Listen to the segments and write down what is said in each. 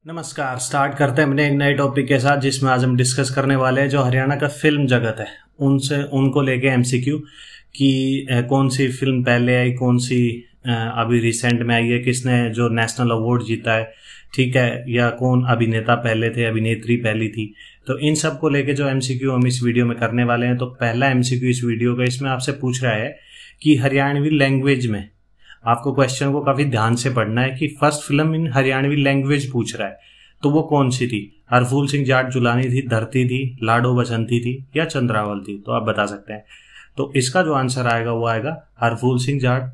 नमस्कार। स्टार्ट करते हैं अपने एक नए टॉपिक के साथ, जिसमें आज हम डिस्कस करने वाले हैं जो हरियाणा का फिल्म जगत है उनको लेके एमसीक्यू कि कौन सी फिल्म पहले आई, कौन सी अभी रिसेंट में आई है, किसने जो नेशनल अवार्ड जीता है, ठीक है, या कौन अभिनेता पहले थे, अभिनेत्री पहली थी। तो इन सब को लेके जो एमसीक्यू हम इस वीडियो में करने वाले हैं। तो पहला एमसीक्यू इस वीडियो का, इसमें आपसे पूछ रहा है कि हरियाणवी लैंग्वेज में, आपको क्वेश्चन को काफी ध्यान से पढ़ना है कि first film in Haryanvi language पूछ रहा है, तो वो कौन सी थी। हरफूल सिंह जाट जुलानी थी, धरती थी, लाडो बसंती थी, या चंद्रावल थी। तो आप बता सकते हैं। तो इसका जो आंसर आएगा वो आएगा हरफूल सिंह जाट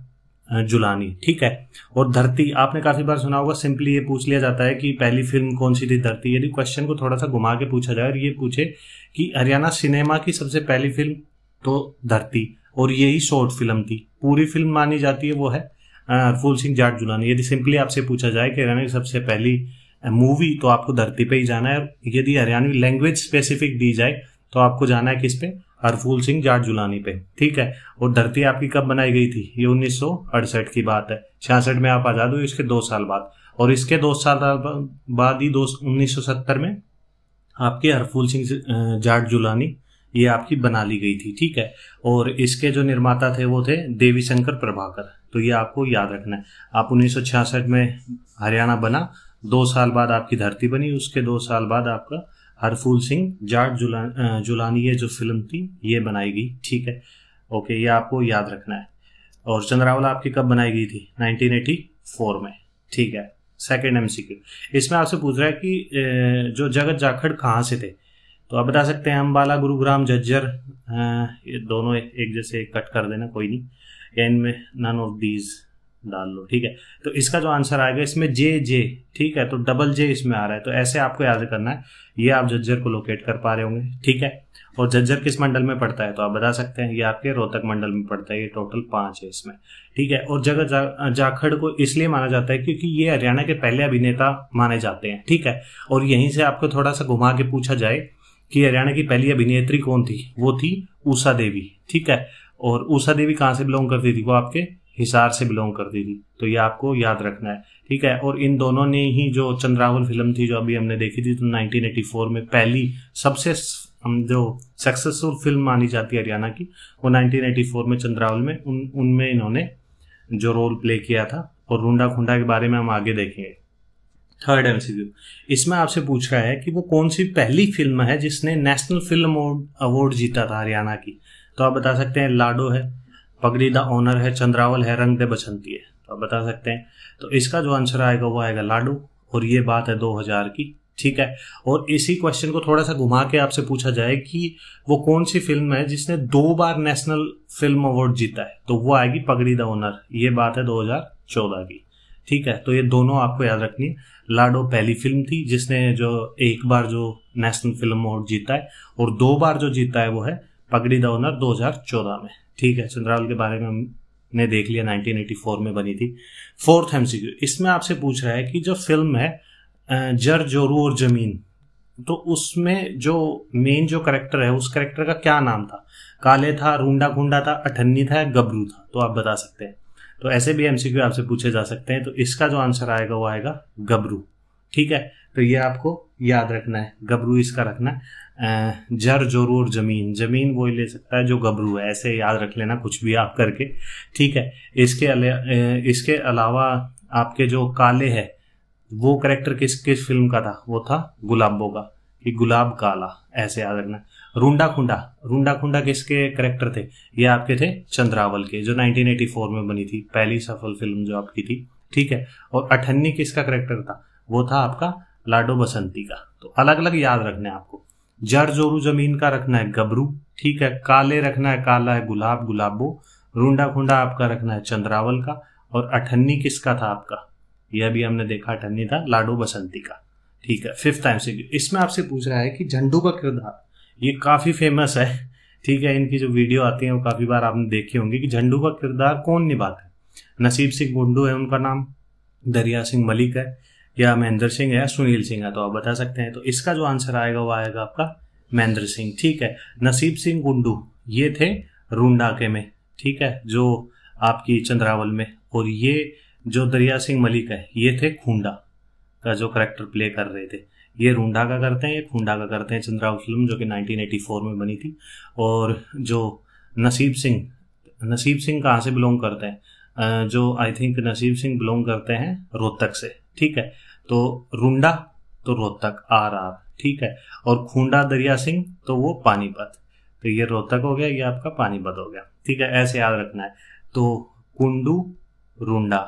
जुलानी, ठीक है। और धरती आपने काफी बार सुना होगा, सिंपली ये पूछ लिया जाता है कि पहली फिल्म कौन सी थी, धरती। यदि क्वेश्चन को थोड़ा सा घुमा के पूछा जाए और ये पूछे कि हरियाणा सिनेमा की सबसे पहली फिल्म, तो धरती, और यही शॉर्ट फिल्म थी। पूरी फिल्म मानी जाती है वो है हरफूल सिंह जाट जुलानी। यदि सिंपली आपसे पूछा जाए कि हरियाणा की सबसे पहली मूवी, तो आपको धरती पे ही जाना है। यदि हरियाणवी लैंग्वेज स्पेसिफिक दी जाए तो आपको जाना है किस पे, हरफूल सिंह जाट जुलानी पे, ठीक है। और धरती आपकी कब बनाई गई थी, ये 1968 की बात है। 66 में आप आजाद हुए, इसके 2 साल बाद, और इसके 2 साल बाद ही 1970 में आपके हरफूल सिंह जाट जुलानी ये आपकी बना ली गई थी, ठीक है। और इसके जो निर्माता थे वो थे देवी शंकर प्रभाकर। तो ये आपको याद रखना है। आप 1966 में हरियाणा बना, 2 साल बाद आपकी धरती बनी, उसके 2 साल बाद आपका हरफूल सिंह जाट जुलानी ये जो फिल्म थी ये बनाई गई, ठीक है। ओके, ये आपको याद रखना है। और चंद्रावल आपकी कब बनाई गई थी, 1984 में, ठीक है। सेकेंड एमसीक्यू, इसमें आपसे पूछ रहा है कि जो जगत जाखड़ कहाँ से थे। तो आप बता सकते हैं अम्बाला, गुरुग्राम, झज्जर, ये दोनों एक जैसे कट कर देना, कोई नहीं, या इनमें नन ऑफ दीज डाल लो, ठीक है। तो इसका जो आंसर आएगा इसमें जे, ठीक है, तो डबल जे इसमें आ रहा है, तो ऐसे आपको याद करना है। ये आप झज्जर को लोकेट कर पा रहे होंगे, ठीक है। और झज्जर किस मंडल में पड़ता है, तो आप बता सकते हैं ये आपके रोहतक मंडल में पड़ता है। ये टोटल 5 है इसमें, ठीक है। और जगत जाखड़ को इसलिए माना जाता है क्योंकि ये हरियाणा के पहले अभिनेता माने जाते हैं, ठीक है। और यहीं से आपको थोड़ा सा घुमा के पूछा जाए कि हरियाणा की पहली अभिनेत्री कौन थी, वो थी उषा देवी, ठीक है। और उषा देवी कहाँ से बिलोंग करती थी, वो आपके हिसार से बिलोंग करती थी। तो ये आपको याद रखना है, ठीक है। और इन दोनों ने ही जो चंद्रावल फिल्म थी जो अभी हमने देखी थी, तो 1984 में पहली सबसे जो सक्सेसफुल फिल्म मानी जाती है हरियाणा की, वो 1984 में चंद्रावल में उनमें इन्होंने जो रोल प्ले किया था। और रूंडा खूंडा के बारे में हम आगे देखेंगे। थर्ड एमसीक्यू, इसमें आपसे पूछ रहा है कि वो कौन सी पहली फिल्म है जिसने नेशनल फिल्म अवार्ड जीता था हरियाणा की। तो आप बता सकते हैं लाडो है, पगड़ी द ऑनर है, चंद्रावल है, रंग दे बसंती है। तो आप बता सकते हैं। तो इसका जो आंसर आएगा वो आएगा लाडो, और ये बात है 2000 की, ठीक है। और इसी क्वेश्चन को थोड़ा सा घुमा के आपसे पूछा जाए कि वो कौन सी फिल्म है जिसने 2 बार नेशनल फिल्म अवार्ड जीता है, तो वो आएगी पगड़ी द ऑनर। ये बात है 2014 की, ठीक है। तो ये दोनों आपको याद रखनी है। लाडो पहली फिल्म थी जिसने जो 1 बार जो नेशनल फिल्म अवार्ड जीता है, और 2 बार जो जीता है वो है पगड़ी द ऑनर 2014 में, ठीक है। चंद्रावल के बारे में हमने देख लिया, 1984 में बनी थी। फोर्थ एमसीक्यू, इसमें आपसे पूछ रहा है कि जो फिल्म है जर जोरू और जमीन, तो उसमें जो मेन जो करेक्टर है उस करेक्टर का क्या नाम था। काले था, रूंडा खूंडा था, अठन्नी था, गबरू था। तो आप बता सकते हैं। तो ऐसे भी एमसीक्यू आपसे पूछे जा सकते हैं। तो इसका जो आंसर आएगा वो आएगा गबरू, ठीक है। तो ये आपको याद रखना है, गबरू इसका रखना है। जर जोरू और जमीन, जमीन वो ले सकता है जो गबरू है, ऐसे याद रख लेना कुछ भी आप करके, ठीक है। इसके अलावा आपके जो काले है वो करेक्टर किस फिल्म का था, वो था गुलाबो का, कि गुलाब काला, ऐसे याद रखना। रूंडा खूंडा किसके करेक्टर थे, ये आपके थे चंद्रावल के, जो 1984 में बनी थी, पहली सफल फिल्म जो आपकी थी, ठीक है। और अठन्नी किसका करेक्टर था, वो था आपका लाडो बसंती का। तो अलग अलग याद रखना है आपको। जर जोरू जमीन का रखना है गबरू, ठीक है। काले रखना है, काला है गुलाबो। रूंडा खूंडा आपका रखना है चंद्रावल का। और अठन्नी किसका था आपका, यह भी हमने देखा, अठन्नी था लाडो बसंती का, ठीक है। फिफ्थ टाइम से इसमें आपसे पूछ रहा है कि झंडू का किरदार, ये काफी फेमस है, ठीक है। इनकी जो वीडियो आती है वो काफी बार आपने देखी होंगी कि झंडू का किरदार कौन निभाता है। नसीब सिंह गुंडू है उनका नाम, दरिया सिंह मलिक है, या महेंद्र सिंह है, या सुनील सिंह है। तो आप बता सकते हैं। तो इसका जो आंसर आएगा वो आएगा आपका महेंद्र सिंह, ठीक है। नसीब सिंह गुंडू ये थे रूंडा के में, ठीक है, जो आपकी चंद्रावल में। और ये जो दरिया सिंह मलिक है ये थे खूंडा, का जो करेक्टर प्ले कर रहे थे। ये रुंडा का करते हैं, ये खूंडा का करते हैं। चंद्रावल फिल्म जो कि 1984 में बनी थी। और जो नसीब सिंह कहाँ से बिलोंग करते हैं? जो आई थिंक नसीब सिंह बिलोंग करते हैं रोहतक से, ठीक है। तो रुंडा तो रोहतक RR, ठीक है। और खूंडा दरिया सिंह तो वो पानीपत। तो ये रोहतक हो गया, ये आपका पानीपत हो गया, ठीक है। ऐसे याद रखना है। तो कुंडू रुंडा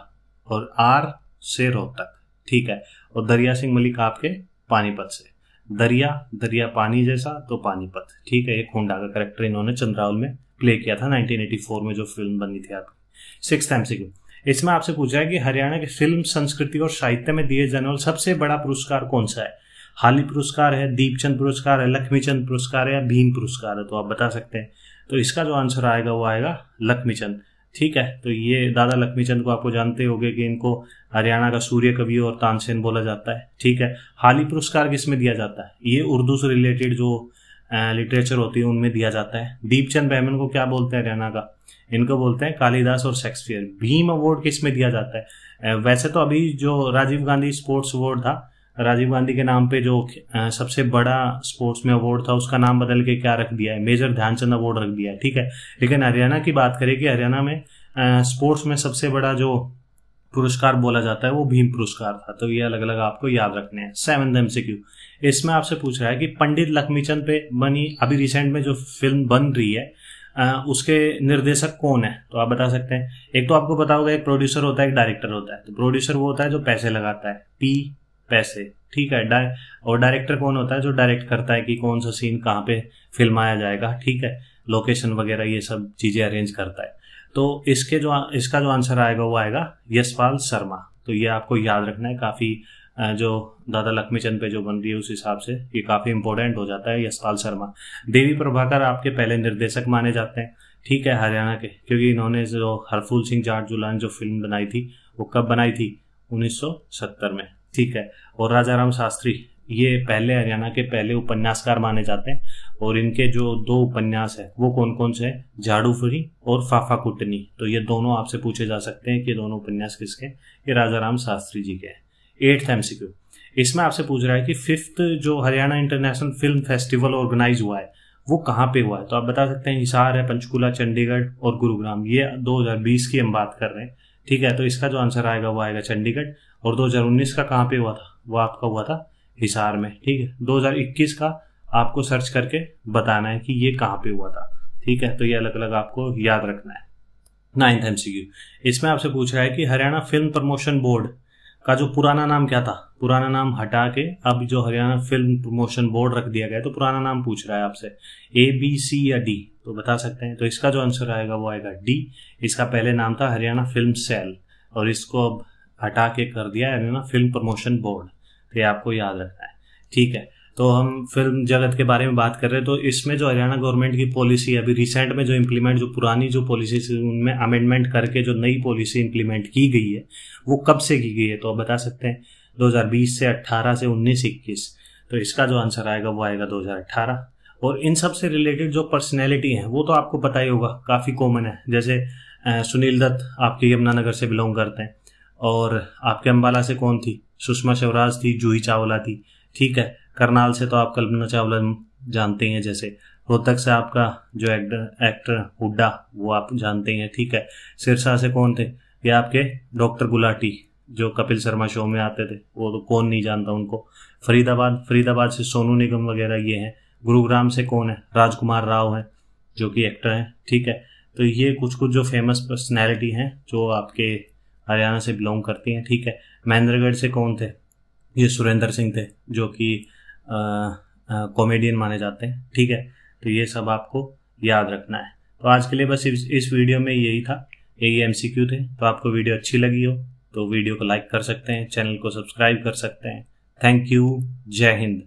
और R से रोहतक, ठीक है। और दरिया सिंह मलिक आपके पानीपत से। दरिया पानी जैसा तो पानीपत, ठीक है। ये खूंडा का करेक्टर इन्होंने चंद्रावल में प्ले किया था 1984 में जो फिल्म बनी थी आपकी। 6th MCQ, इसमें आपसे पूछा है कि हरियाणा के फिल्म, संस्कृति और साहित्य में दिए जाने वाला सबसे बड़ा पुरस्कार कौन सा है? हाली पुरस्कार है, दीपचंद पुरस्कार है, लक्ष्मीचंद पुरस्कार है या भीम पुरस्कार है? तो आप बता सकते हैं। तो इसका जो आंसर आएगा वो आएगा लक्ष्मीचंद, ठीक है। तो ये दादा लक्ष्मीचंद को आपको जानते होंगे कि इनको हरियाणा का सूर्य कवि और तानसेन बोला जाता है, ठीक है। हाली पुरस्कार किसमें दिया जाता है? ये उर्दू से रिलेटेड जो लिटरेचर होती है उनमें दिया जाता है। दीपचंद बैमन को क्या बोलते हैं हरियाणा का? इनको बोलते हैं कालिदास और शेक्सपियर। भीम अवार्ड किस में दिया जाता है? वैसे तो अभी जो राजीव गांधी स्पोर्ट्स अवार्ड था, राजीव गांधी के नाम पे जो सबसे बड़ा स्पोर्ट्स में अवार्ड था, उसका नाम बदल के क्या रख दिया है? मेजर ध्यानचंद अवार्ड रख दिया है, ठीक है। लेकिन हरियाणा की बात करें कि हरियाणा में स्पोर्ट्स में सबसे बड़ा जो पुरस्कार बोला जाता है वो भीम पुरस्कार था। तो ये अलग अलग आपको याद रखने हैं। 7th MCQ, इसमें आपसे पूछ रहा है कि पंडित लक्ष्मीचंद पे बनी अभी रिसेंट में जो फिल्म बन रही है उसके निर्देशक कौन है? तो आप बता सकते हैं। एक तो आपको पता होगा, एक प्रोड्यूसर होता है, एक डायरेक्टर होता है। तो प्रोड्यूसर वो होता है जो पैसे लगाता है, पैसे, ठीक है। और डायरेक्टर कौन होता है? जो डायरेक्ट करता है कि कौन सा सीन कहाँ पे फिल्माया जाएगा, ठीक है। लोकेशन वगैरह ये सब चीजें अरेंज करता है। तो इसका जो आंसर आएगा वो आएगा यशपाल शर्मा। तो ये आपको याद रखना है। काफी जो दादा लक्ष्मीचंद पे जो बन रही है उस हिसाब से ये काफी इंपॉर्टेंट हो जाता है, यशपाल शर्मा। देवी प्रभाकर आपके पहले निर्देशक माने जाते हैं, ठीक है, हरियाणा के, क्योंकि इन्होंने जो हरफूल सिंह जाट जुलान जो फिल्म बनाई थी वो कब बनाई थी? 1970 में, ठीक है। और राजा राम शास्त्री ये पहले हरियाणा के पहले उपन्यासकार माने जाते हैं। और इनके जो 2 उपन्यास है वो कौन कौन से हैं? झाड़ूफुरी और फाफा कुटनी। तो ये दोनों आपसे पूछे जा सकते हैं कि दोनों उपन्यास किसके? ये राजा राम शास्त्री जी के हैं। 8th MCQ, इसमें आपसे पूछ रहा है कि 5th जो Haryana international film festival organise हुआ है वो कहाँ पे हुआ है? तो आप बता सकते हैं हिसार है, पंचकुला, चंडीगढ़ और गुरुग्राम। ये 2020 की हम बात कर रहे हैं, ठीक है। तो इसका जो आंसर आएगा वो आएगा चंडीगढ़। और 2019 का कहाँ पे हुआ था? वो आपका हुआ था हिसार में, ठीक है। 2021 का आपको सर्च करके बताना है कि ये कहाँ पे हुआ था, ठीक है। तो ये अलग अलग आपको याद रखना है। 9th MCQ, इसमें आपसे पूछ रहा है कि हरियाणा फिल्म प्रमोशन बोर्ड का जो पुराना नाम क्या था? पुराना नाम हटा के अब जो हरियाणा फिल्म प्रमोशन बोर्ड रख दिया गया है, तो पुराना नाम पूछ रहा है आपसे, ABC या D? तो बता सकते हैं। तो इसका जो आंसर आएगा वो आएगा D। इसका पहले नाम था हरियाणा फिल्म सेल और इसको अब हटा के कर दिया हरियाणा फिल्म प्रमोशन बोर्ड। तो ये आपको याद रखना है, ठीक है। तो हम फिल्म जगत के बारे में बात कर रहे हैं। तो इसमें जो हरियाणा गवर्नमेंट की पॉलिसी अभी रिसेंट में जो इम्प्लीमेंट, जो पुरानी जो पॉलिसी उनमें अमेंडमेंट करके जो नई पॉलिसी इम्प्लीमेंट की गई है वो कब से की गई है? तो आप बता सकते हैं 2020 से 18 से 19-21। तो इसका जो आंसर आएगा वो आएगा 2018। और इन सब से रिलेटेड जो पर्सनैलिटी है वो तो आपको पता ही होगा, काफी कॉमन है। जैसे सुनील दत्त आपके यमुनानगर से बिलोंग करते हैं। और आपके अंबाला से कौन थी? सुषमा स्वराज थी, जूही चावला थी, ठीक है। करनाल से तो आप कल्पना चावला जानते हैं। जैसे रोहतक से आपका जो एक्टर हुड्डा वो आप जानते हैं, ठीक है। सिरसा से कौन थे? ये आपके डॉक्टर गुलाटी जो कपिल शर्मा शो में आते थे, वो तो कौन नहीं जानता उनको। फरीदाबाद से सोनू निगम वगैरह ये हैं। गुरुग्राम से कौन है? राजकुमार राव है जो कि एक्टर हैं, ठीक है। तो ये कुछ कुछ जो फेमस पर्सनैलिटी हैं जो आपके हरियाणा से बिलोंग करती हैं, ठीक है। महेंद्रगढ़ से कौन थे? ये सुरेंद्र सिंह थे जो कि कॉमेडियन माने जाते हैं, ठीक है। तो ये सब आपको याद रखना है। तो आज के लिए बस इस वीडियो में यही था, यही MCQ थे। तो आपको वीडियो अच्छी लगी हो तो वीडियो को लाइक कर सकते हैं, चैनल को सब्सक्राइब कर सकते हैं। Thank you. जय हिंद।